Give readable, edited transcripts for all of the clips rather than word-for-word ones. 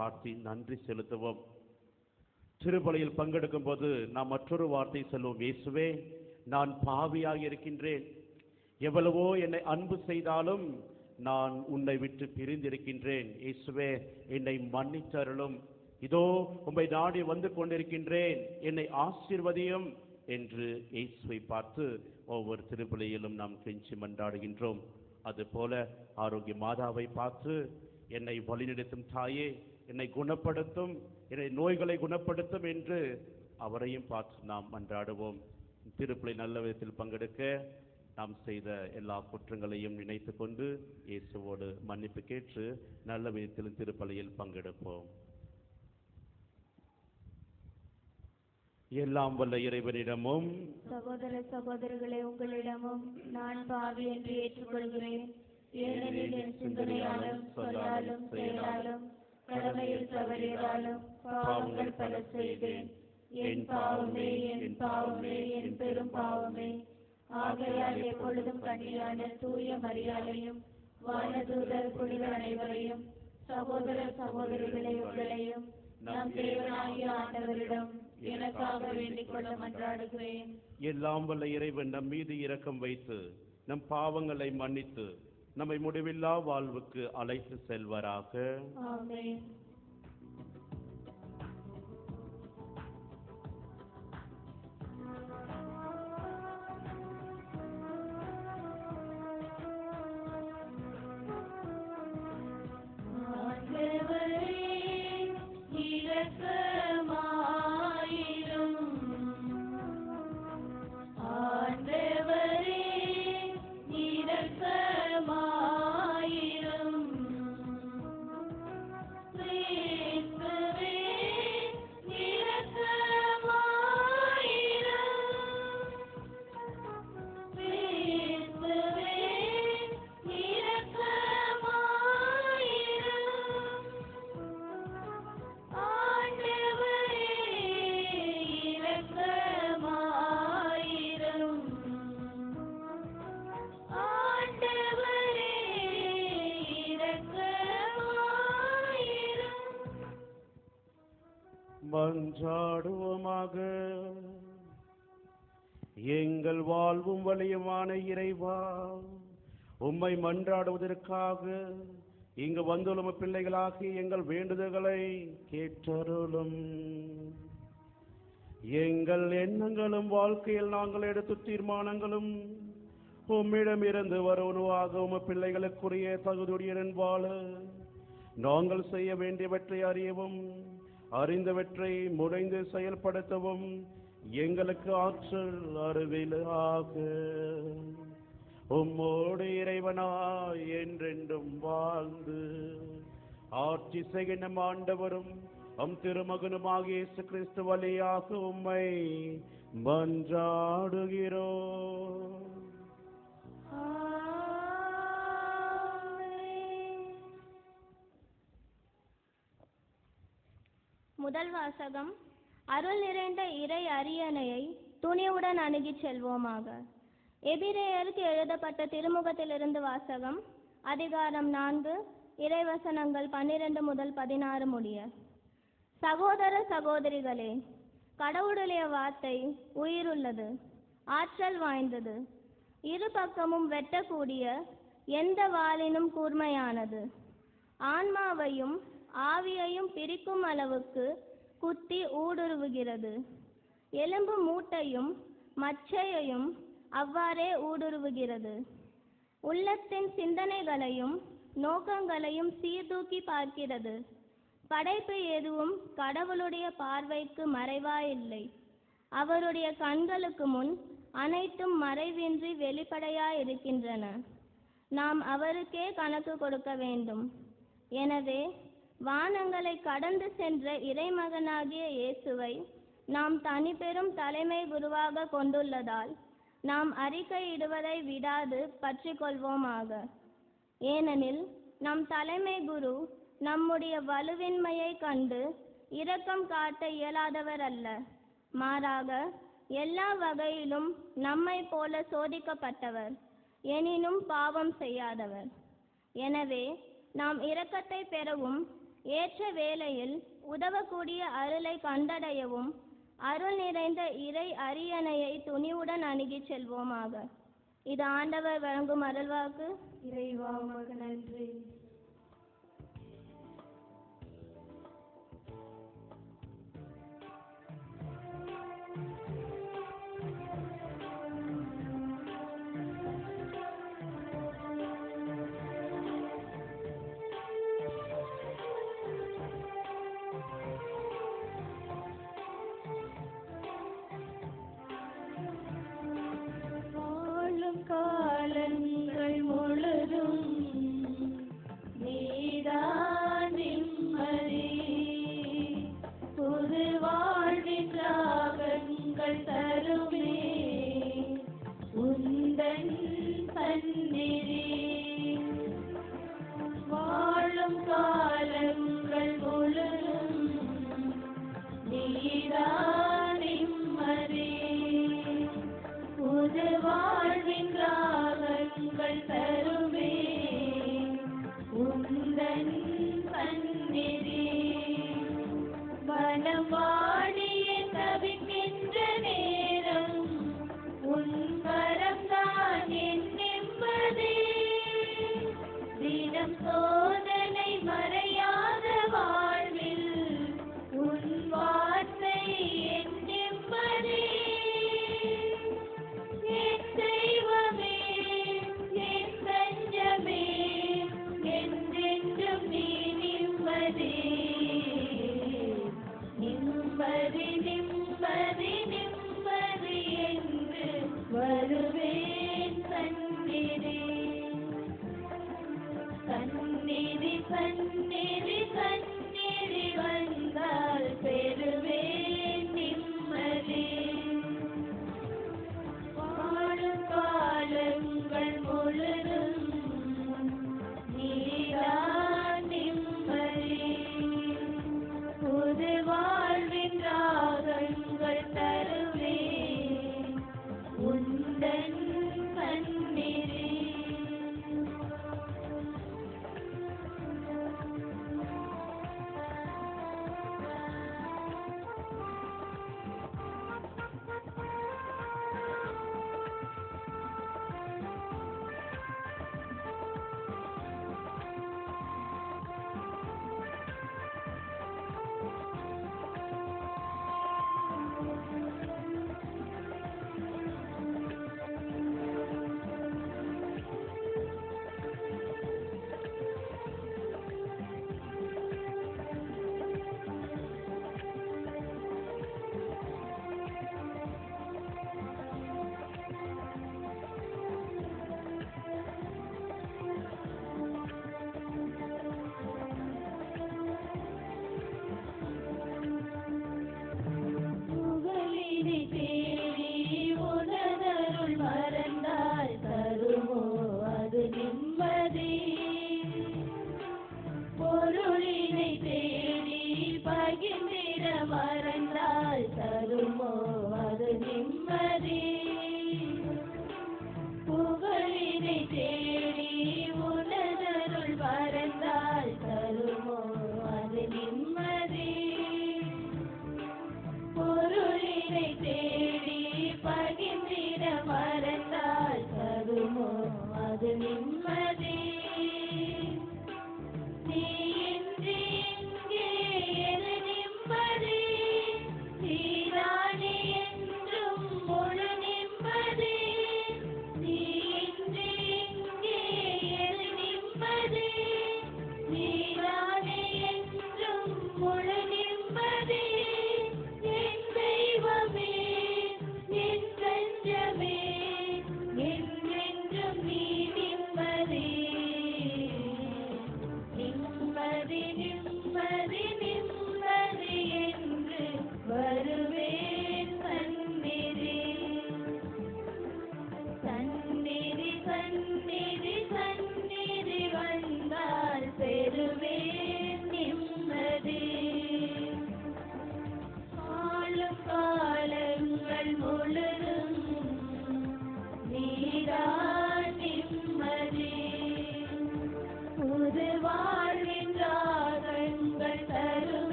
பார்த்து நன்றி செலுத்துவோம். திருப்பலியில் பங்கெடுக்கும் போது நாம் மற்றொரு வார்த்தை சொல்லுவோம், இயேசுவே நான் பாவியாக இருக்கின்றேன், எவ்வளவோ என்னை அன்பு செய்தாலும் நான் உன்னை விட்டு பிரிந்திருக்கின்றேன், இயேசுவே என்னை மன்னித்தருளும், இதோ உம்மை நாடி வந்து கொண்டிருக்கின்றேன், என்னை ஆசீர்வதியும் என்று இயேசுவை பார்த்து ஒவ்வொரு திருப்பலியிலும் நாம் கெஞ்சி மன்றாடுகின்றோம். அதுபோல ஆரோக்கிய மாதாவை பார்த்து என்னை வழிநடத்தும் தாயே, என்னை குணப்படுத்தும், என்னை நோய்களை குணப்படுத்தும் என்று அவரையும் பார்த்து நாம் மன்றாடுவோம். திருப்பலி நல்ல விதத்தில் பங்கெடுக்க நாம் செய்த எல்லா குற்றங்களையும் நினைத்து கொண்டு இயேசுவோடு மன்னிப்பு கேட்டு நல்ல விதத்தில் திருப்பலியில் பங்கெடுப்போம். எல்லாம் வல்ல இறைவனிடமும் சகோதர சகோதரிகளே உங்களிடமும் நான் பாவி என்று ஏற்றுக்கொள்கிறேன். ஏனெனில் என் சிந்தனையாலும் சொல்லாலும் செயலாலும் கடமையில் தவறியதாலும் பாவங்கள் பல செய்தேன். என் பாவமே என் பாவமே என் பெரும் பாவமே. ஆகையால் எப்பொழுதும் கன்னியான தூய மரியாதையும் வானதூதர் புனிதர் அனைவரையும் சகோதர சகோதரிகளை உங்களையும் நம் தேவனாகிய ஆண்டவரிடம் எனக்காக வேண்டிக் கொள்ள மன்றாடுகிறேன். எல்லாம் வல்ல இறைவன் நம் மீது இரக்கம் வைத்து நம் பாவங்களை மன்னித்து நம்மை முடிவில்லா வாழ்வுக்கு அழைத்து செல்வராக. ஆமென். மன்றாடுவோமாக. எங்கள் வாழ்வும் வழியுமான இறைவா, உம்மை மன்றாடுவதற்காக இங்கு வந்துள்ள பிள்ளைகளாகி எங்கள் வேண்டுதல்களை கேட்டருளும். எங்கள் எண்ணங்களும் வாழ்க்கையில் நாங்கள் எடுத்த தீர்மானங்களும் உம்மிடமிருந்து வருவனவாக உம் பிள்ளைகளுக்குரிய தகுதியுடன் வாழ நாங்கள் செய்ய வேண்டியவற்றை அறியவும் அறிந்தவற்றை முனைந்து செயல்படுத்தவும் எங்களுக்கு ஆற்றல் அருள்வீராக. உம்மோடு இறைவனாய் என்றென்றும் வாழ்ந்து ஆட்சி செய்கின்ற ஆண்டவரும் அம் திருமகனுமாகிய இயேசு கிறிஸ்து வழியாக உம்மை மன்றாடுகிறோம். முதல் வாசகம். அருள் நிறைந்த இறை அரியணையை துணிவுடன் அணுகிச் செல்வோமாக. எபிரேயருக்கு எழுதப்பட்ட திருமுகத்திலிருந்து வாசகம். அதிகாரம் 4, இறைவசனங்கள் 12 முதல் 16 முடிய. சகோதர சகோதரிகளே, கடவுளுடைய வார்த்தை உயிருள்ளது, ஆற்றல் வாய்ந்தது, இரு பக்கமும் வெட்டக்கூடிய எந்த வாளினும் கூர்மையானது, ஆன்மாவையும் ஆவியையும் பிரிக்கும் அளவுக்கு குத்தி ஊடுருவுகிறது, எலும்பு மூட்டையும் மச்சையையும் அவ்வாறே ஊடுருவுகிறது, உள்ளத்தின் சிந்தனைகளையும் நோக்கங்களையும் சீர்தூக்கி பார்க்கிறது. படைப்பு எதுவும் கடவுளுடைய பார்வைக்கு மறைவாயில்லை. அவருடைய கண்களுக்கு முன் அனைத்தும் மறைவின்றி வெளிப்படையாயிருக்கின்றன. நாம் அவருக்கே கணக்கு கொடுக்க வேண்டும். எனவே வானங்களை கடந்து சென்ற இறைமகனாகிய இயேசுவை நாம் தனிப்பெரும் தலைமை குருவாக கொண்டுள்ளதால் நாம் அறிக்கையிடுவதை விடாது பற்றி கொள்வோமாக. ஏனெனில் நம் தலைமை குரு நம்முடைய வலுவின்மையை கண்டு இரக்கம் காட்ட இயலாதவர் அல்ல, மாறாக எல்லா வகையிலும் நம்மை போல சோதிக்கப்பட்டவர், எனினும் பாவம் செய்யாதவர். எனவே நாம் இரக்கத்தை பெறவும் ஏற்ற வேளையில் உதவக்கூடிய அருளை கண்டடையவும் அருள் நிறைந்த இறை அரியணையை துணிவுடன் அணுகிச் செல்வோமாக. இது ஆண்டவர் வழங்கும் அருள்வாக்கு. இறைவா உமக்கு நன்றி. காலங்கள் முழுதும் நீதான் நிம்மதி, புது வாழ்வின் ராகங்கள் தருமே உந்தன் சந்நிதி. வாழும் காலங்கள் முழுதும் நீதான் நிம்மதி, புது வாழ்வின் ராகங்கள் தருமே உந்தன் சந்நிதி. மனம் வாடிய தவிக்கின்ற நேரம் உன் கரம்தான் என் நிம்மதி. தினம் சோதனை மறையாத வாழ்வில் உன் வார்த்தை என் நிம்மதி. என் தெய்வமே, என் தஞ்சமே, என்றென்றும் நீ நிம்மதி. நிம்மதி நிம்மதி நிம்மதி என்று வருவேன் சந்நிதி. சந்நிதி சந்நிதி சந்நிதி வந்தால் பெறுவேன் நிம்மதி. வாழும் காலங்கள் முழுதும் நீதான் நிம்மதி, புது வாழ்வின் ராகங்கள் தருவே உந்தன் சந்நிதி. என்றென்றும் நீ நிம்மதி.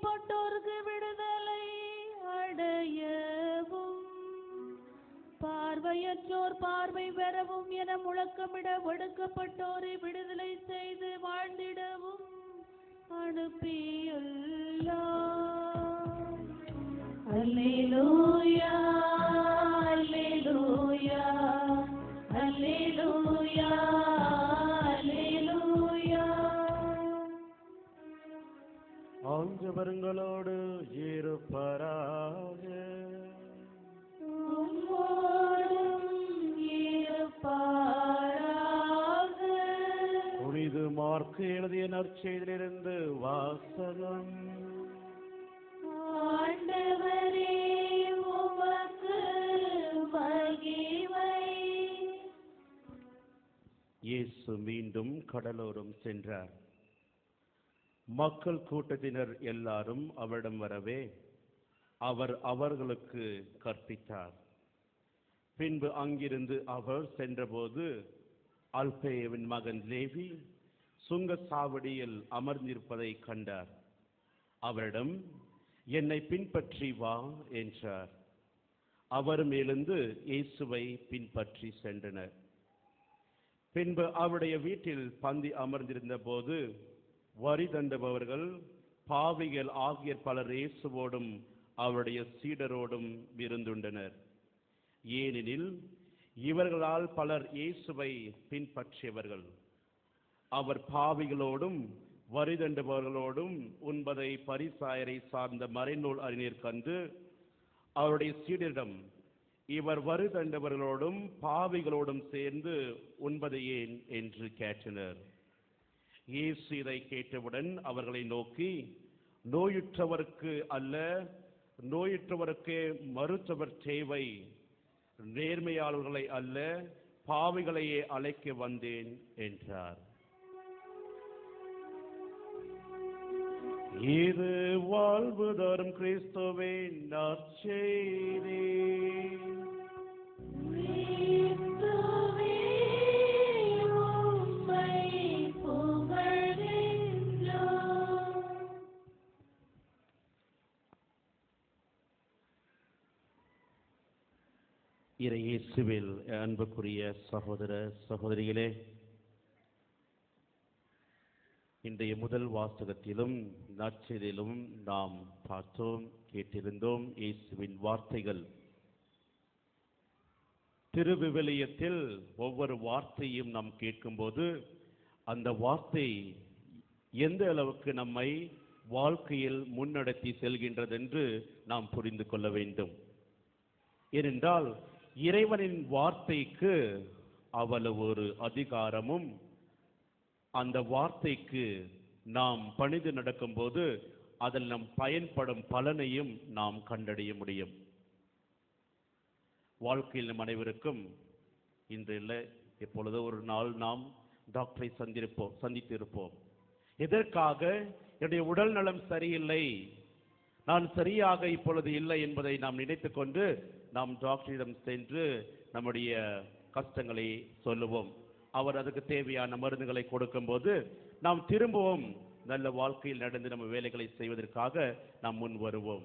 சிறைப்பட்டோருக்கு விடுதலை அடையவும் பார்வையற்றோர் பார்வை பெறவும் என முழக்கமிட ஒடுக்கப்பட்டோரை விடுதலை செய்து வாழ்ந்திடவும் அனுப்பியுள்ளார். அல்லேலூயா அல்லேலூயா அல்லேலூயா அல்லேலூயா. ஆண்டவர்களோடு இருப்பாராக. உம்மோடும் இருப்பாராக. புனித மார்க்கு எழுதிய நற்செய்தியிலிருந்து வாசகம். ஆண்டவரே உமக்கு மகிமை. இயேசு மீண்டும் கடலோரம் சென்றார். மக்கள் கூட்டத்தினர் எல்லாரும் அவரிடம் வரவே அவர் அவர்களுக்கு கற்பித்தார். பின்பு அங்கிருந்து அவர் சென்றபோது அல்பேயுவின் மகன் லேவி சுங்கச்சாவடியில் அமர்ந்திருப்பதை கண்டார். அவரிடம், என்னை பின்பற்றி வா என்றார். அவர் மேலிருந்து இயேசுவை பின்பற்றி சென்றனர். பின்பு அவருடைய வீட்டில் பந்தி அமர்ந்திருந்த போது வரி தண்டுபவர்கள் பாவிகள் ஆகிய பலர் இயேசுவோடும் அவருடைய சீடரோடும் விருந்துண்டனர். ஏனெனில் இவர்களால் பலர் இயேசுவை பின்பற்றியவர்கள். அவர் பாவிகளோடும் வரி தண்டுபவர்களோடும் உண்பதை பரிசாயரை சார்ந்த மறைநூல் அறிஞர் கண்டு அவருடைய சீடரிடம், இவர் வரி தண்டவர்களோடும் பாவிகளோடும் சேர்ந்து உண்பது ஏன் என்று கேட்டனர். இயேசு இதை கேட்டவுடன் அவர்களை நோக்கி, நோயுற்றவருக்கு அல்ல, நோயுற்றவருக்கு மருத்துவர் தேவை, நேர்மையாளர்களை அல்ல, பாவிகளையே அழைக்க வந்தேன் என்றார். இது வாழ்வு தரும் கிறிஸ்துவே நற்செய்தி. கிறிஸ்துவே உம்மை புகழ்கின்றோம். இயேசுவில் அன்புக்குரிய சகோதர சகோதரிகளே, இன்றைய முதல் வாசகத்திலும் நற்செய்தியிலும் நாம் பார்த்தோம், கேட்டிருந்தோம் இயேசுவின் வார்த்தைகள். திருவிவிலியத்தில் ஒவ்வொரு வார்த்தையும் நாம் கேட்கும்போது அந்த வார்த்தை எந்த அளவுக்கு நம்மை வாழ்க்கையில் முன்னடத்தி செல்கின்றது என்று நாம் புரிந்து கொள்ள வேண்டும். ஏனென்றால் இறைவனின் வார்த்தைக்கு அவ்வளவு ஒரு அதிகாரமும், அந்த வார்த்தைக்கு நாம் பணிந்து நடக்கும்போது அதில் நம் பயன்படும் பலனையும் நாம் கண்டறிய முடியும். வாழ்க்கையில் நம் அனைவருக்கும் இன்று இல்லை, எப்பொழுதோ ஒரு நாள் நாம் டாக்டரை சந்தித்திருப்போம். எதற்காக? என்னுடைய உடல் நலம் சரியில்லை, நான் சரியாக இப்பொழுது இல்லை என்பதை நாம் நினைத்துக் கொண்டு நாம் டாக்டரிடம் சென்று நம்முடைய கஷ்டங்களை சொல்லுவோம். அவர் அதுக்கு தேவையான மருந்துகளை கொடுக்கும்போது நாம் திரும்பவும் நல்ல வாழ்க்கையில் நடந்து நம்ம வேலைகளை செய்வதற்காக நாம் முன் வருவோம்.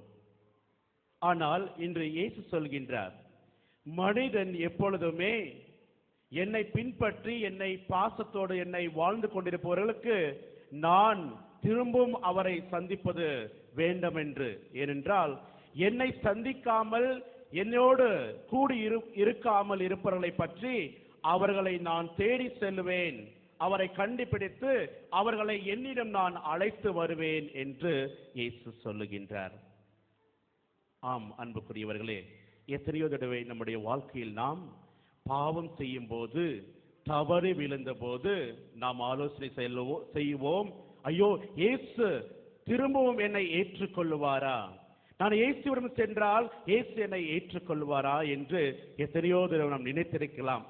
ஆனால் இன்று இயேசு சொல்கின்றார், மனிதன் எப்பொழுதுமே என்னை பின்பற்றி என்னை பாசத்தோடு என்னை வாழ்ந்து கொண்டிருப்பவர்களுக்கு நான் திரும்பவும் அவரை சந்திப்பது வேண்டும் என்று. ஏனென்றால் என்னை சந்திக்காமல் என்னோடு கூடி இருக்காமல் இருப்பவர்களை பற்றி அவர்களை நான் தேடி செல்லுவேன், அவரை கண்டுபிடித்து அவர்களை என்னிடம் நான் அழைத்து வருவேன் என்று இயேசு சொல்லுகின்றார். ஆம் அன்புக்குரியவர்களே, எத்தனையோ தடவை நம்முடைய வாழ்க்கையில் நாம் பாவம் செய்யும் போது, தவறு விழுந்த போது நாம் ஆலோசனை செய்வோம், ஐயோ இயேசு திரும்பவும் என்னை ஏற்றுக்கொள்ளுவாரா, நான் இயேசுவிடம் சென்றால் இயேசு என்னை ஏற்றுக்கொள்வாரா என்று எத்தனையோ தடவை நாம் நினைத்திருக்கலாம்.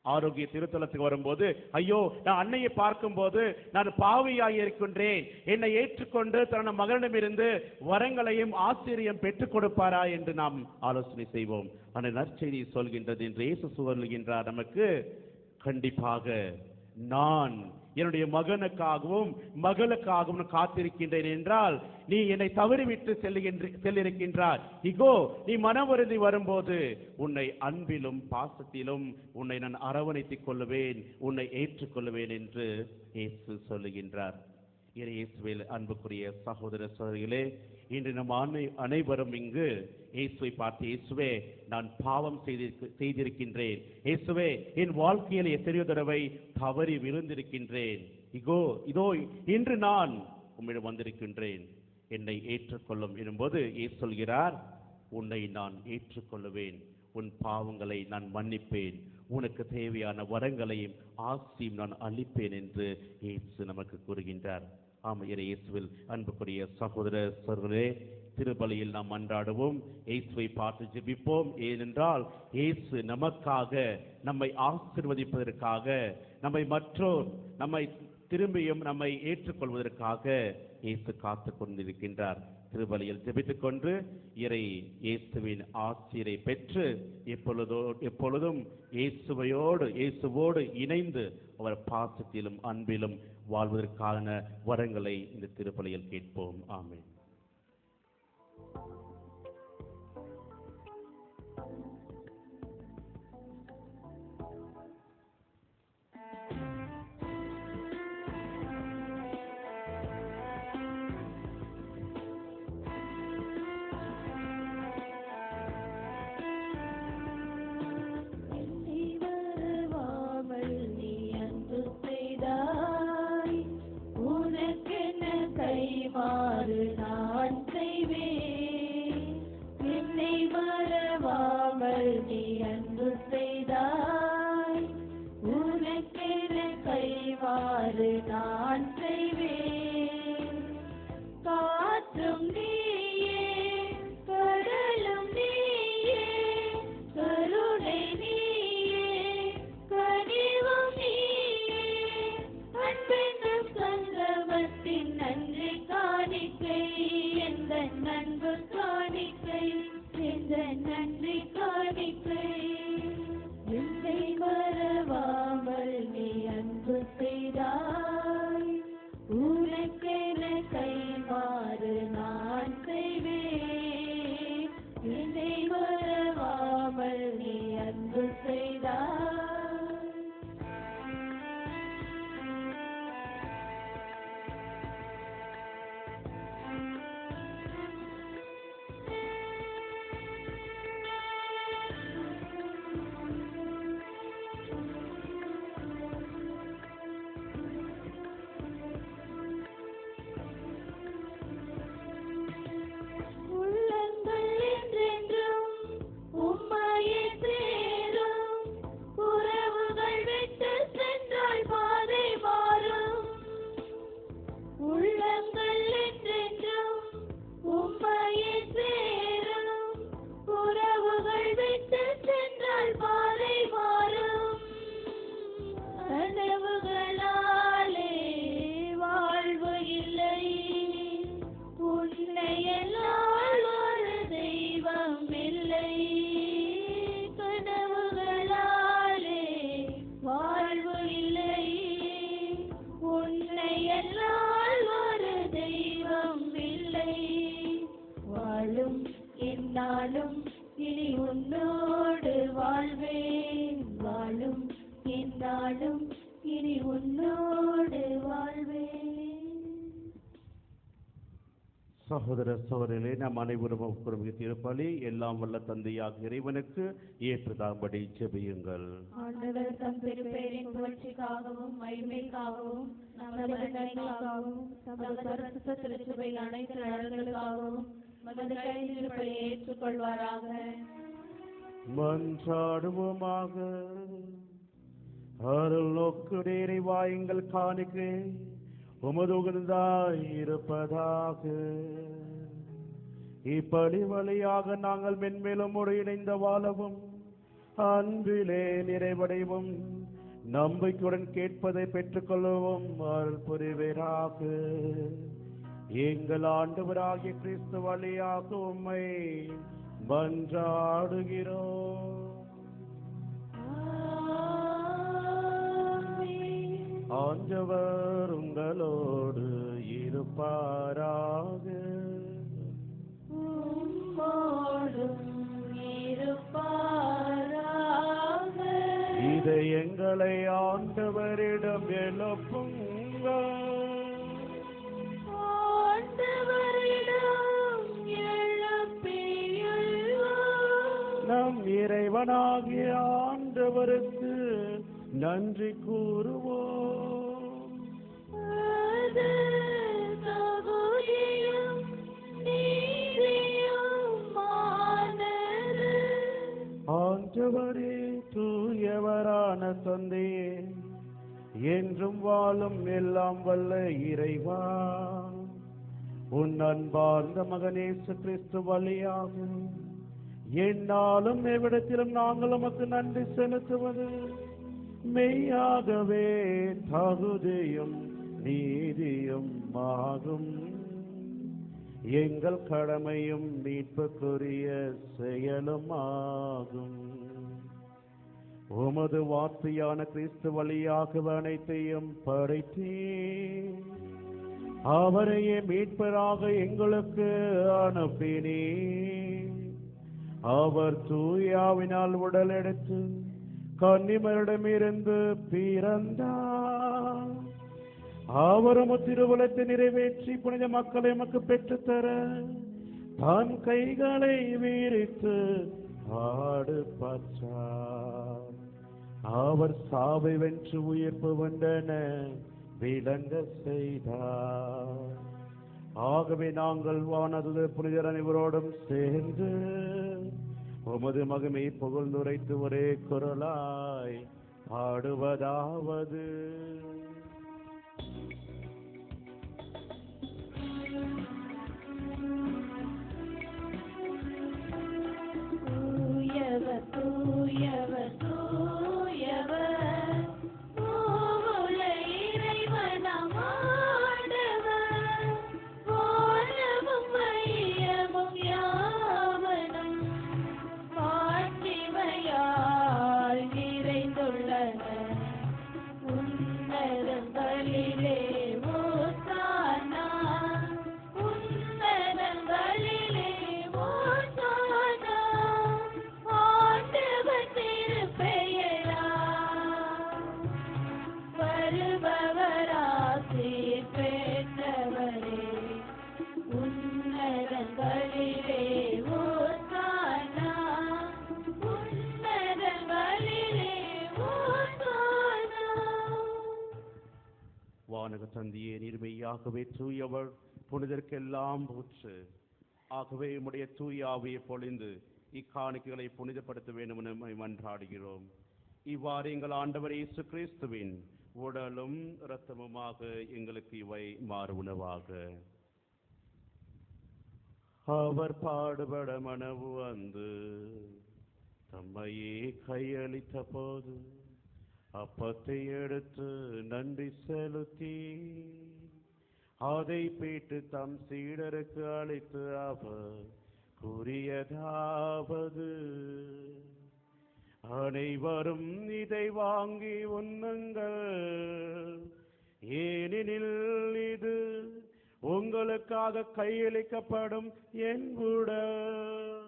ஆரோக்கிய திருத்தலத்துக்கு வரும்போது, ஐயோ நான் அன்னையை பார்க்கும் போது நான் பாவியாகி இருக்கின்றேன், என்னை ஏற்றுக்கொண்டு தன் மகனிடமிருந்து வரங்களையும் ஆசிரியம் பெற்றுக் கொடுப்பாரா என்று நாம் ஆலோசனை செய்வோம். ஆனால் நற்செய்தி சொல்கின்றது என்று இயேசு சொல்கின்றார் நமக்கு, கண்டிப்பாக நான் என்னுடைய மகனுக்காகவும் மகளுக்காகவும் காத்திருக்கின்றேன் என்றால், நீ என்னை தவறிவிட்டு செல்லிருக்கின்றாய். இகோ, நீ மனவருந்தி வரும்போது உன்னை அன்பிலும் பாசத்திலும் உன்னை நான் அரவணைத்துக் கொள்ளுவேன், உன்னை ஏற்றுக்கொள்ளுவேன் என்று இயேசு சொல்லுகின்றார். இயேசுவில் அன்புக்குரிய சகோதர சகோதரிகளே, இன்று நம் அனைவரும் இங்கு இயேசுவை பார்த்து, இயேசுவே நான் பாவம் செய்திருக்கின்றேன், இயேசுவே என் வாழ்க்கையில் எத்தனையோ தடவை தவறி விழுந்திருக்கின்றேன், இதோ இன்று நான் உம்மிடம் வந்திருக்கின்றேன், என்னை ஏற்றுக்கொள்ளும் எனும்போது இயேசு சொல்கிறார், உன்னை நான் ஏற்றுக்கொள்ளுவேன், உன் பாவங்களை நான் மன்னிப்பேன், உனக்கு தேவையான வரங்களையும் ஆசியும் நான் அளிப்பேன் என்று இயேசு நமக்கு கூறுகின்றார். இயேசுவில் அன்புக்குரிய சகோதர சகோதரர்களே, திருப்பலியில் நாம் மன்றாடுவோம், இயேசுவை பார்த்து ஜெபிப்போம். ஏனென்றால் இயேசு நமக்காக, நம்மை ஆசீர்வதிப்பதற்காக, நம்மை திரும்பியும் நம்மை ஏற்றுக்கொள்வதற்காக இயேசு காத்து கொண்டிருக்கின்றார். திருப்பலியில் ஜெபித்துக் கொண்டு இயேசுவின் ஆசீரை பெற்று எப்பொழுதும் இயேசுவோடு இணைந்து அவர் பாசத்திலும் அன்பிலும் வாழ்வதற்கான வரங்களை இந்த திருப்பலியில் கேட்போம். ஆமென். சகோதர சகோதரிகளே, நாம் அனைவரும் திருப்பலி எல்லாம் வல்ல தந்தையாக இறைவனுக்கு ஏற்றதாம்படி ஜெபியுங்கள். ஆண்டவர் தம் திருப்பெயரின் புகழ்ச்சிக்காகவும் மகிமைக்காகவும் நமது நன்மைக்காகவும் நமது பரிசுத்த திருச்சபையின் அனைத்து நலன்களுக்காகவும் நமது கைதிருப்பை ஏற்றுக்கொள்வாராக. மன்றாடுவோமாக. அருள் நோக்குடைய இறைவா, எங்கள் காணிக்கை உமது உகந்ததாய் இருப்பதாக. இப்படி வழியாக நாங்கள் மென்மேலும் இணைந்த வாழவும் அன்பிலே நிறைவடைவும் நம்பிக்கையுடன் கேட்பதை பெற்றுக்கொள்ளவும் அருள் புரிவீராக. எங்கள் ஆண்டவராகிய கிறிஸ்து வழியாக உம்மை மன்றாடுகிறோம். ஆண்டவர் உங்களோடு இருப்பாராக. உம்மோடும் இருப்பாராக. இதை எங்களை ஆண்டவரிடம் எழுப்புங்கள். ஆண்டவரிடம் எழுப்பியுள்ளோம். நம் இறைவனாகிய ஆண்டவருக்கு நன்றி கூறுவோம். அது தகுதியும் நீதியுமானது. ஆண்டவரே, தூயவரான தந்தையே, என்றும் வாழும் எல்லாம் வல்ல இறைவா, உன் அன்பார்ந்த மகன் இயேசு கிறிஸ்து வழியாக எந்நாளும் எவ்விடத்திலும் நாங்கள் உமக்கு நன்றி செலுத்துவது மெய்யாகவே தகுதியும் நீதியும் ஆகும். எங்கள் கடமையும் மீட்புக்குரிய செயலும் ஆகும். உமது வார்த்தையான கிறிஸ்து வழியாக அனைத்தையும் படைத்தீர். அவரையே மீட்பராக எங்களுக்கு அனுப்பினீர். அவர் தூயாவினால் உடல் எடுத்து கன்னிமரிடமிருந்து பிறந்தார். அவரும் திருவுலத்தை நிறைவேற்றி புனித மக்களை எமக்கு பெற்றுத்தர தன் கைகளை விரித்து பாடுபட்டார். அவர் சாவை வென்று உயிர்ப்பு வந்தன விளங்க செய்தார். ஆகவே நாங்கள் வானது புனிதர் அனைவரோடும் சேர்ந்து உமது மகிமை புகழ்ந்துரைத்து ஒரே குரலாய் பாடுவதாவது: தூயவர் தூயவர் தூயவர், பூவுல இறைவனாம் ஆண்டவர். வானமும் மையமும் யாவனும் மாட்சிமையால் நிறைந்துள்ளன. உன்னதங்களிலே ஓசானா, உன்னதங்களிலே ஓசானா. ஆண்டவர் திருப்பெயரால் வருபவராசீர் பெற்றவரே. உன்னதங்களிலே ஓசானா, உன்னதங்களிலே ஓசானா. வானக தந்தையே, நீர்மையாகவே தூயவர், புனிதர்க்கெல்லாம் ஊற்று. ஆகவே உம்முடைய தூய ஆவியை பொழிந்து இக்காணிக்கைகளை புனிதப்படுத்த வேண்டும் என மன்றாடுகிறோம். இவ்வாறு எங்கள் ஆண்டவர் இயேசு கிறிஸ்துவின் உடலும் இரத்தமுமாக எங்களுக்கு இவை மாறு உணவாக. அவர் பாடுபட மனவு வந்து தம்மையே கையளித்த போது அப்பத்தை எடுத்து நன்றி செலுத்தி அதை பீட்டு தம் சீடருக்கு அளித்து அவர் கூறியதாவது: அனைவரும் இதை வாங்கி உண்ணுங்கள், ஏனெனில் இது உங்களுக்காக கையளிக்கப்படும் என் உடல்.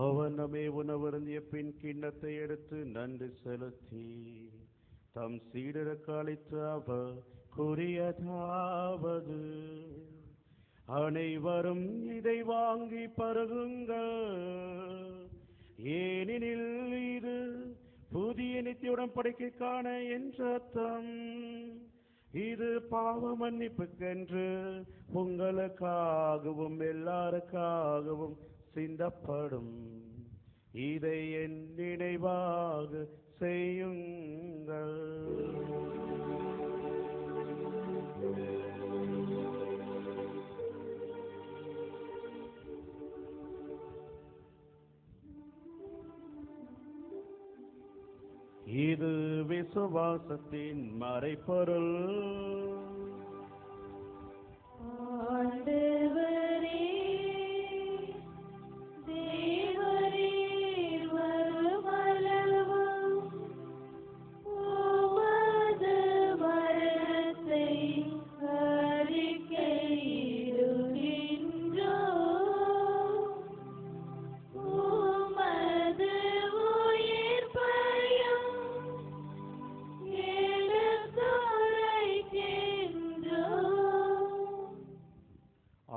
அவனமே உணவருந்திய பின் கிண்ணத்தை எடுத்து நன்றி செலுத்தி தம் சீடருக்கு அளித்து அவர் கூறியதாவது: அனைவரும் இதை வாங்கி பருகுங்கள், ஏனெனில் இது புதிய நித்திய உடன்படிக்கைக்கான என் இரத்தம். இது பாவ மன்னிப்புக்கென்று உங்களுக்காகவும் எல்லாருக்காகவும் சிந்தப்படும். இதை என் நினைவாக செய்யுங்கள். இது விசுவாசத்தின் மறைபொருள்.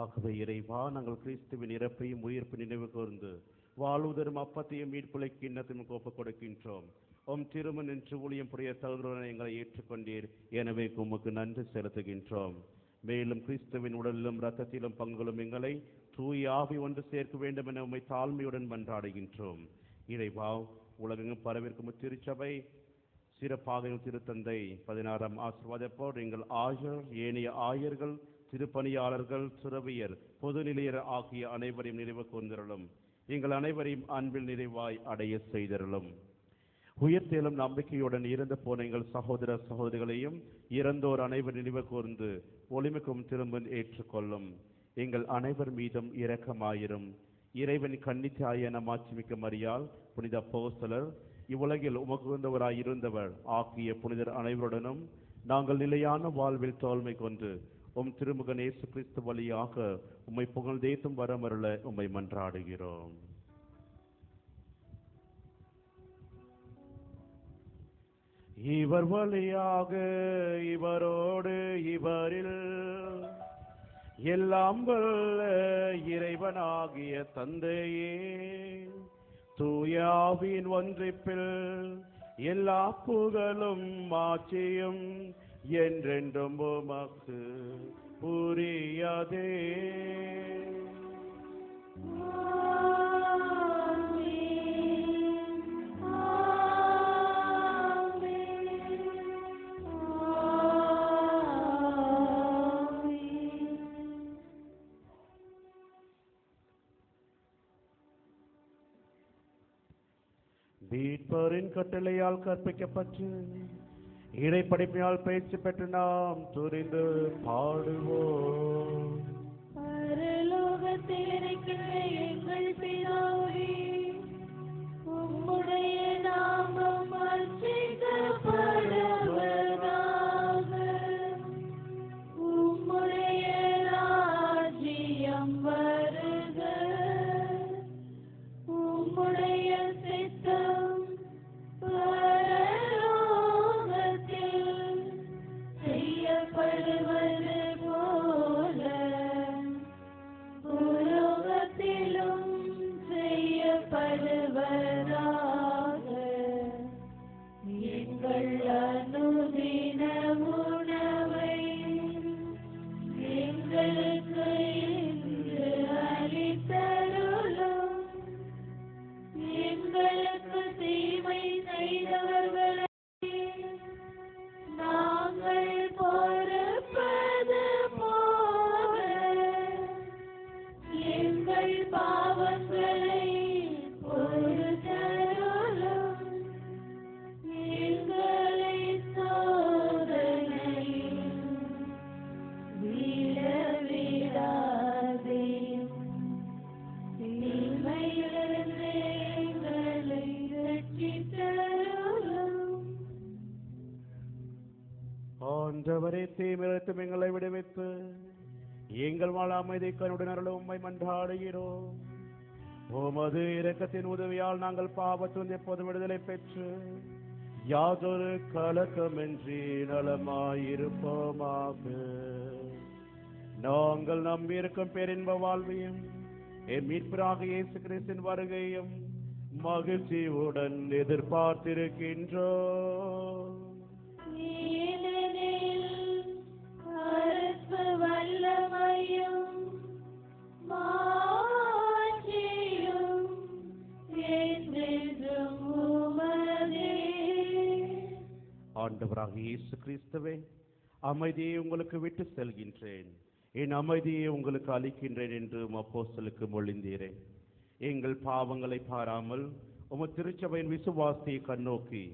ஆகவே இறைவா, நாங்கள் கிறிஸ்துவின் இறப்பையும் உயிர்ப்பு நினைவு கூர்ந்து வாழ்வுதரும் அப்பத்தையும் மீட்புலை கிண்ணத்தையும் ஒப்புக் கொடுக்கின்றோம். திருமண் நின்று ஊழியம் புரிய தகுதியுடன் எங்களை ஏற்றுக்கொண்டீர். எனவே உமக்கு நன்றி செலுத்துகின்றோம். மேலும் கிறிஸ்துவின் உடலிலும் இரத்தத்திலும் பங்குகளும் எங்களை தூய ஆவி ஒன்று சேர்க்க வேண்டும் என உம்மை தாழ்மையுடன் மன்றாடுகின்றோம். இறைவா, உலகெங்கும் பரவிருக்கும் திருச்சபை, சிறப்பாக திருத்தந்தை 16ஆம் ஆசீர்வாதப்போர் எங்கள் ஆயர், ஏனைய ஆயர்கள், திருப்பணியாளர்கள், துறவியர், பொதுநிலையர் ஆகிய அனைவரையும் நினைவு கூர்ந்தருளும். எங்கள் அனைவரையும் அன்பில் நிறைவாய் அடைய செய்தருளும். உயிர்த்தேலும் நம்பிக்கையுடன் இறந்து போன எங்கள் சகோதர சகோதரிகளையும் இறந்தோர் அனைவர் நினைவு கூர்ந்து ஒளிமிக்கும் திரும்ப ஏற்றுக்கொள்ளும். எங்கள் அனைவர் மீதும் இரக்கமாயிரும். இறைவன் கன்னித்தாய மாட்சிமிக்க மரியாள், புனித அப்போஸ்தலர், இவ்வுலகில் உமக்குந்தவராய் இருந்தவர் ஆகிய புனிதர் அனைவருடனும் நாங்கள் நிலையான வாழ்வில் தோல்மை கொண்டு திருமகன் இயேசு கிறிஸ்து வழியாக உம்மை புகழ்ந்தேத்தும் வரமருள உம்மை மன்றாடுகிறோம். இவர் வழியாக இவரோடு இவரில் எல்லாம் வல்ல இறைவனாகிய தந்தையே, தூய ஆவியின் ஒன்றிப்பில் எல்லா புகழும் ஆட்சியும் என்றென்றும் உமக்கு உரியதே. மீட்பரின் கட்டளையால் கற்பிக்கப்பட்டு இறைப்படைப்பினால் பயிற்சி பெற்று நாம் துரிந்து பாடுவோம். பரலோகத்தில் இருக்கிற எங்கள் பிதாவே, உம்முடைய நாமம் அர்ச்சிக்கப்படுவதாக. உம்முடைய ராஜ்யம் வருக. உம்முடைய சித்தம் பரலோகத்தில் செய்யப்படுவது போல பூலோகத்திலும் செய்யப்படுவதாக. எங்கள் அனுதின உணவை எங்களுக்கு இன்று அளித்தருளும். எங்களுக்கு தீமை செய்தவர்களை நாங்கள் பொறுப்பது போல எங்கள் பாவங்களை பொறுத்தருளும். எங்களை சோதனையில் விழவிடாதேயும், தீமையிலிருந்து எங்களை ரட்சித்தருளும். ஆண்டவரே, தீமிரத்தும் எங்களை விடுவித்து எங்கள் வாழ் அமைதி கருடன் அருள உம்மை மன்றாடுகிறோம். உமது இரக்கத்தின் உதவியால் நாங்கள் பாவத்திலிருந்து எப்போதும் விடுதலை பெற்று யாதொரு கலக்கமின்றி நலமாயிருப்போமாக. நாங்கள் நம்பியிருக்கும் பேரின்ப வாழ்வையும் என் மீட்பராக இயேசு கிறிஸ்துவின் வருகையும் மகிழ்ச்சியுடன் எதிர்பார்த்திருக்கின்றோம். அரசு வல்லமையும் மாட்சியும் என்றென்றும் உமதே. ஆண்டவராக இயேசு கிறிஸ்துவே, அமைதியை உங்களுக்கு விட்டு செல்கின்றேன், என் அமைதியை உங்களுக்கு அளிக்கின்றேன் என்று அப்போஸ்தலருக்கு மொழிந்தீரே. எங்கள் பாவங்களை பாராமல் உமது திருச்சபையின் விசுவாசத்தை கண்ணோக்கி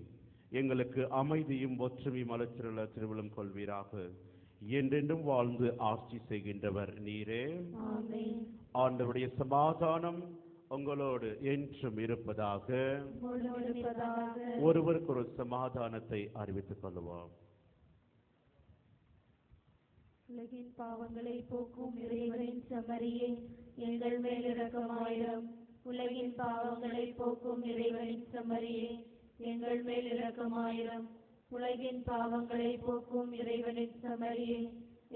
எங்களுக்கு அமைதியும் ஒற்றுமையும் அளித்திருள்ள திருவிழம் கொள்வீராக. என்றென்றும் வாழ்ந்து ஆட்சி செய்கின்றவர் நீரே. ஆண்டவருடைய சமாதானம் உங்களோடு என்றும் இருப்பதாக. ஒருவருக்கு ஒரு சமாதானத்தை அறிவித்துக் கொள்வோம். உலகின் பாவங்களை போக்கும் இறைவனின் செம்மறியே, எங்கள் மேல் இரக்கமாயிரும். உலகின் பாவங்களை போக்கும் இறைவனின் செம்மறியே, எங்கள் மேல் இரக்கமாயிரும். உலகின் பாவங்களை போக்கும் இறைவனின் செம்மறியே,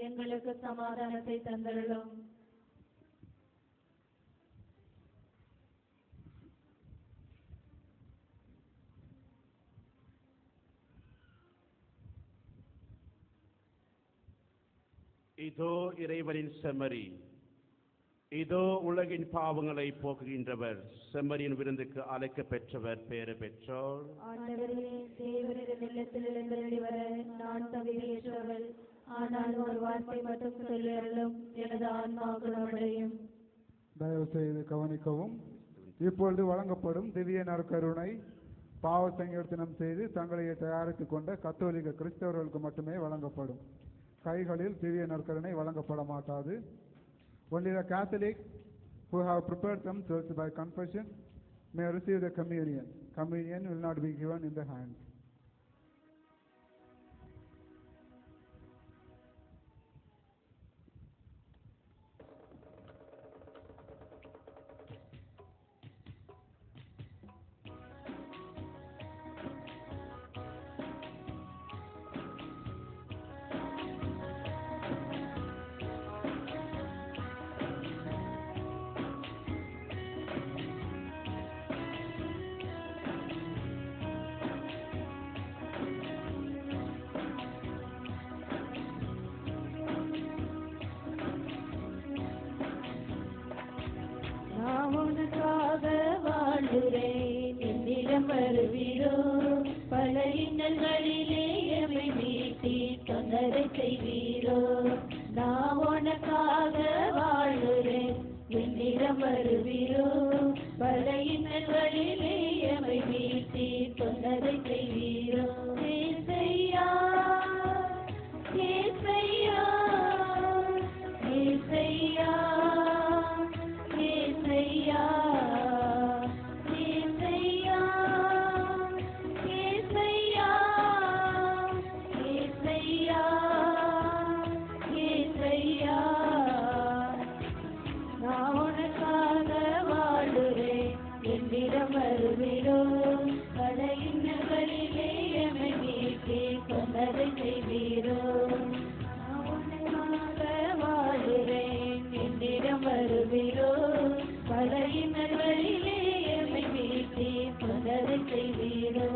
எங்களுக்கு சமாதானத்தை தந்தருளும். இதோ இறைவனின் செம்மறி, இதோ உலகின் பாவங்களை போக்குகின்றவர். செம்மறியின் விருந்துக்கு அழைக்க பெற்றவர் பேறு பெற்றோர். ஆண்டவரே, தேவரின் இல்லத்திலிருந்து வர நான் தகுதியற்றவள். ஆனால் ஒரு வார்த்தை மட்டும் சொல்லியருளும், எனது ஆன்மா குணமடையும். தயவு செய்து கவனிக்கவும். இப்பொழுது வழங்கப்படும் திவ்ய நற்கருணை பாவ சங்கீர்த்தனம் செய்து தங்களை தயாரித்துக் கொண்ட கத்தோலிக்க கிறிஸ்தவர்களுக்கு மட்டுமே வழங்கப்படும். கைகளில் திவ்ய நற்கருணை வழங்கப்பட மாட்டாது. Only the Catholics who have prepared themselves by confession may receive the communion. Communion will not be given in the hand. நான் உனக்காக வாழுறேன், என்னிடம் வருவீரோ? பல இன்னல்களிலே எம்மை மீட்டி தொந்தரை செய்வீரோ? நான் உனக்காக வாழுறேன், என்னிடம் வருவீரோ? பல இன்னல்களிலே எம்மை மீட்டி தொந்தரை செய்வீரோ? ஏசையா, ஏசையா, ஏசையா, ஏசையா, ஏசையா, ஏசையா, ஏசையா, ஏசையா. நான் உனக்காக வாழுறேன், என்னிடம் வருவீரோ? பல இன்னல்களிலே எம்மை மீட்டி தொந்தரை செய்வீரோ? நான் உனக்காக வாழுறேன், என்னிடம் வருவீரோ? பல இன்னல்களிலே எம்மை மீட்டி தொந்தரை செய்வீரோ?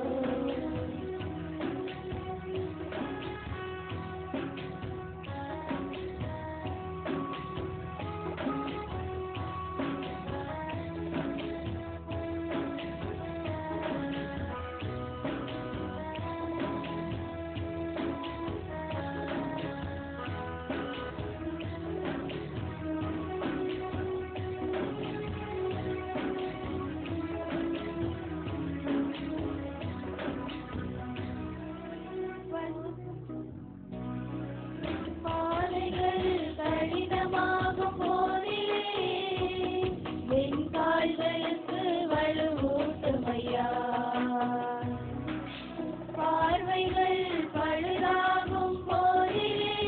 பாதைகள் கடினமாகும் போதிலே என் கால்களுக்கு வலுவூட்டுமையா. பார்வைகள் பழுதாகும் போதிலே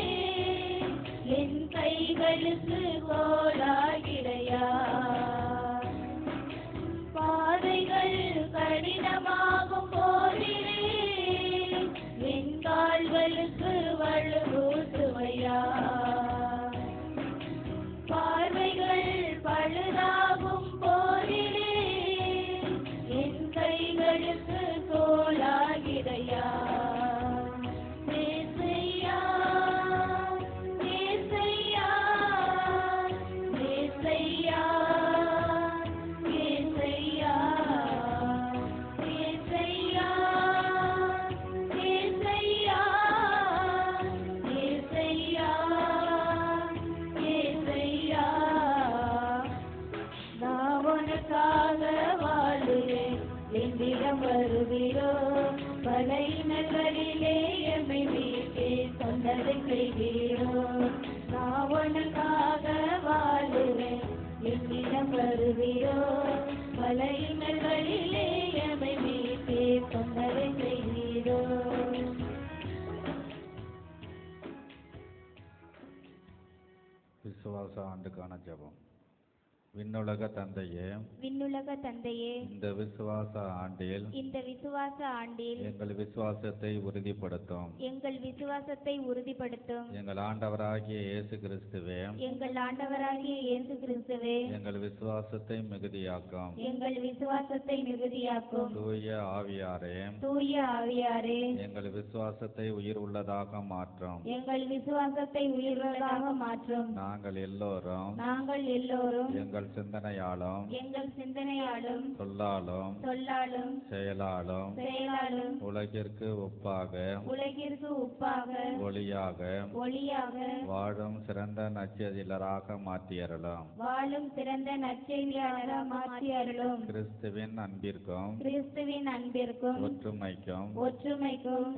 என் கைகளுக்கு கோலாகிடையா. பாதைகள் கடினமாகும் போதிலே என் கால்களுக்கு வலுவூட்டுமையா. பார்வைகள் பழுதாகும் போதிலே என் கைகளுக்கு கோலாகிடையா. ஏசையா, ஏசையா, ஏசையா, ஏசையா, ஏசையா, ஏசையா, ஏசையா, ஏசையா. நான் உனக்காக வாழுறேன், என்னிடம் வருவீரோ? பல இன்னல்களிலே எம்மை மீட்டி தொந்தரை செய்வீரோ? நான் உனக்காக வாழுறேன், என்னிடம் வருவீரோ? பல இன்னல்களிலே எம்மை மீட்டி தொந்தரை செய்வீரோ? விசுவாச ஆண்டுக்கான ஜெபம். விண்ணுலக தந்தையே, விண்ணுலக தந்தையே, இந்த விசுவாச ஆண்டில் இந்த விசுவாச ஆண்டில் எங்கள் விசுவாசத்தை உறுதிப்படுத்தும். எங்கள் விசுவாசத்தை உறுதிப்படுத்தும். எங்கள் ஆண்டவராகிய இயேசு கிறிஸ்துவே, எங்கள் ஆண்டவராகிய இயேசு கிறிஸ்துவே, எங்கள் விசுவாசத்தை மிகுதியாக்கும். எங்கள் விசுவாசத்தை மிகுதியாக்கும். தூய ஆவியாரே, தூய ஆவியாரே, எங்கள் விசுவாசத்தை உயிர் உள்ளதாக மாற்றும். எங்கள் விசுவாசத்தை உயிர்வதாக மாற்றும். நாங்கள் எல்லோரும் எங்கள் சிந்தனையாலும் சிந்தனையாலும் சொல்லாலும் செயலாலும் உலகிற்கு உப்பாக ஒளியாக வாழும் சிறந்த நற்செய்தியாளராக மாற்றியருளும். கிறிஸ்துவின் அன்பிற்கும் ஒற்றுமைக்கும்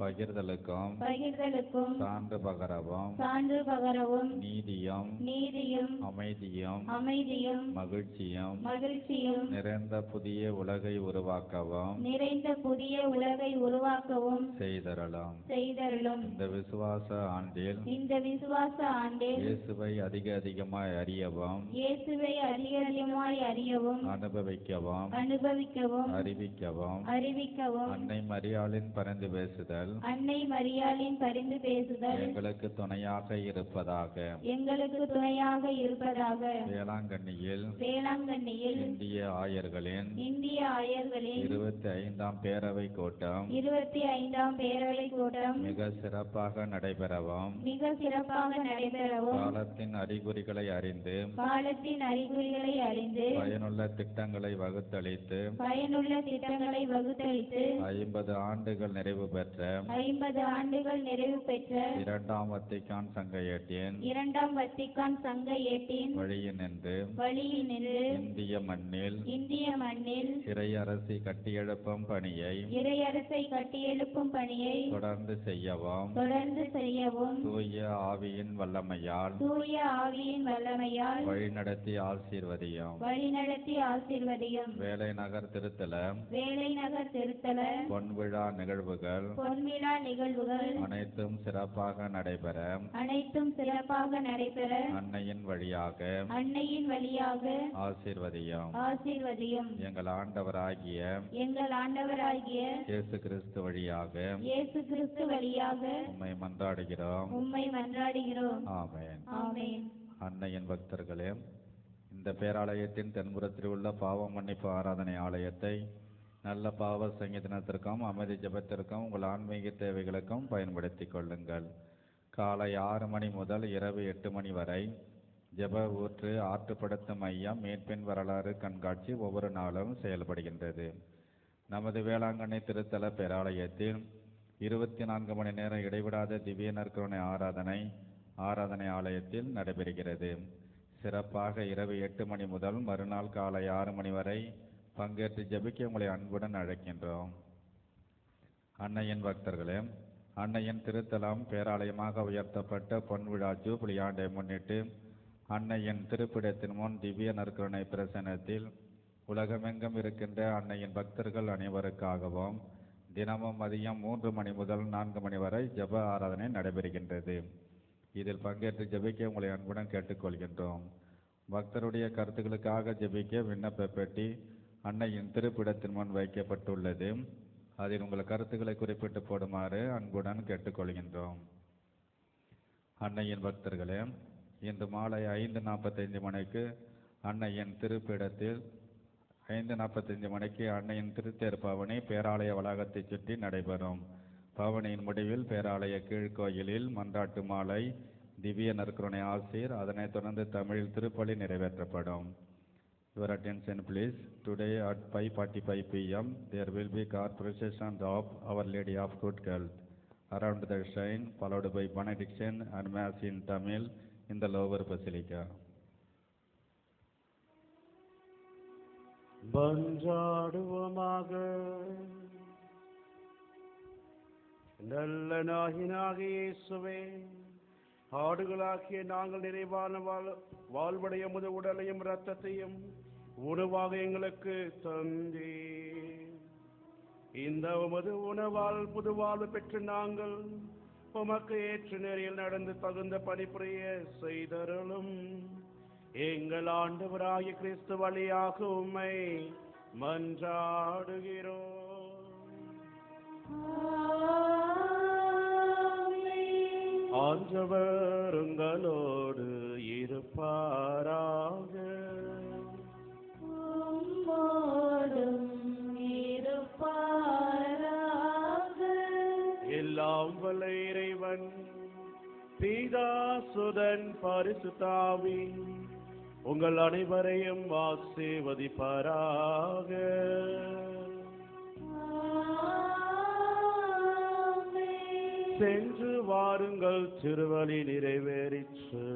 பகிர்தலுக்கும் சான்று பகரவும் நீதியும் அமைதியும் மகிழ்ச்சியும் நிறைந்த புதிய உலகை உருவாக்கவும் செய்தருளும். இந்த விசுவாச ஆண்டில் இயேசுவை அதிகமாய் அறியவும் அனுபவிக்கவும் அறிவிக்கவும் அன்னை மரியாளின் பரிந்து பேசுதல் எங்களுக்கு துணையாக இருப்பதாக. வேளாங்கண்ணியில் இந்திய ஆயர்களின் 25ஆம் பேரவை கூட்டம் மிக சிறப்பாக நடைபெறவும் காலத்தின் அறிகுறிகளை அறிந்து பயனுள்ள திட்டங்களை வகுத்தளித்து 50 ஆண்டுகள் நிறைவு பெற்ற இரண்டாம் வத்திக்கான் சங்க ஏட்டின் வழியினின்று இந்திய மண்ணில் இறையரசை கட்டியெழுப்பும் பணியை தொடர்ந்து செய்யவும் தூய ஆவியின் வல்லமையால் வழிநடத்தி ஆசீர்வதியும். வேலை நகர் திருத்தல பொன்விழா நிகழ்வுகள் அனைத்தும் சிறப்பாக நடைபெற அன்னையின் வழியாக ஆசீர்வதியும். எங்கள் ஆண்டவராகிய இயேசு கிறிஸ்து வழியாக உம்மை மன்றாடுகிறோம். ஆமென். அன்னையின் பக்தர்களே, இந்த பேராலயத்தின் தென்புறத்தில் உள்ள பாவ மன்னிப்பு ஆராதனை ஆலயத்தை நல்ல பாவ சங்கீதனத்திற்கும் அமைதி ஜெபத்திற்கும் உங்கள் ஆன்மீக தேவைகளுக்கும் பயன்படுத்திக் கொள்ளுங்கள். காலை 6 மணி முதல் இரவு 8 மணி வரை ஜெப ஊற்று ஆற்றுப்படுத்தும் மையம் மீட்பின் வரலாறு கண்காட்சி ஒவ்வொரு நாளும் செயல்படுகின்றது. நமது வேளாங்கண்ணி திருத்தல பேராலயத்தில் 24 மணி நேரம் இடைவிடாத திவ்ய நற்கருணை ஆராதனை ஆலயத்தில் நடைபெறுகிறது. சிறப்பாக இரவு 8 மணி முதல் மறுநாள் காலை 6 மணி வரை பங்கேற்று ஜெபிக்க உங்களை அன்புடன் அழைக்கின்றோம். அன்னையின் பக்தர்களே, அன்னையின் திருத்தலம் பேராலயமாக உயர்த்தப்பட்ட பொன்விழா ஜூபிலி ஆண்டை முன்னிட்டு அன்னையின் திருப்பிடத்தின் முன் திவ்ய நற்கருணை பிரசன்னத்தில் உலகமெங்கும் இருக்கின்ற அன்னையின் பக்தர்கள் அனைவருக்காகவும் தினமும் மதியம் 3 மணி முதல் 4 மணி வரை ஜெப ஆராதனை நடைபெறுகின்றது. இதில் பங்கேற்று ஜெபிக்க உங்களை அன்புடன் கேட்டுக்கொள்கின்றோம். பக்தருடைய கருத்துக்களுக்காக ஜெபிக்க விண்ணப்ப பெட்டி அன்னையின் திருப்பிடத்தின் முன் வைக்கப்பட்டுள்ளது. அதில் உங்கள் கருத்துக்களை குறிப்பிட்டு போடுமாறு அன்புடன் கேட்டுக்கொள்கின்றோம். அன்னையின் பக்தர்களே, இன்று மாலை 5:45 மணிக்கு அன்னையின் திருப்பிடத்தில் 5:45 மணிக்கு அன்னையின் திருத்தேர் பவனி பேராலய வளாகத்தை சுற்றி நடைபெறும். பவனியின் முடிவில் பேராலய கீழ்கோயிலில் மன்றாட்டு மாலை, திவ்ய நற்கருணை ஆசீர், அதனைத் தொடர்ந்து தமிழில் திருப்பலி நிறைவேற்றப்படும். Your attention please. Today at 5:45 p.m. there will be car procession of Our Lady of Good Health around the shrine, followed by benediction and mass in Tamil in the lower basilica. மன்றாடுவோமாக. நல்ல நாயகனாகிய இயேசுவே, ஆடுகளாகிய நாங்கள் நிறைவான வாழ்வுடைய முது உடலையும் இரத்தத்தையும் உணவாக எங்களுக்கு தந்தே. இந்த உமது உணவால் புது வாழ்வு பெற்று நாங்கள் உமக்கு ஏற்ற நெறியில் நடந்து தகுந்த பணிபுரிய செய்தருளும். எங்கள் ஆண்டவராகிய கிறிஸ்து வழியாக உம்மை மன்றாடுகிறோம். ஆண்டவர் உங்களோடு இருப்பாராக. எல்லாம் வல்ல இறைவன் பிதா சுதன் பரிசுத்தாவி உங்கள் அனைவரையும் ஆசீர்வதிப்பாராக. சென்று வாருங்கள், திருவழி நிறைவேறிற்று.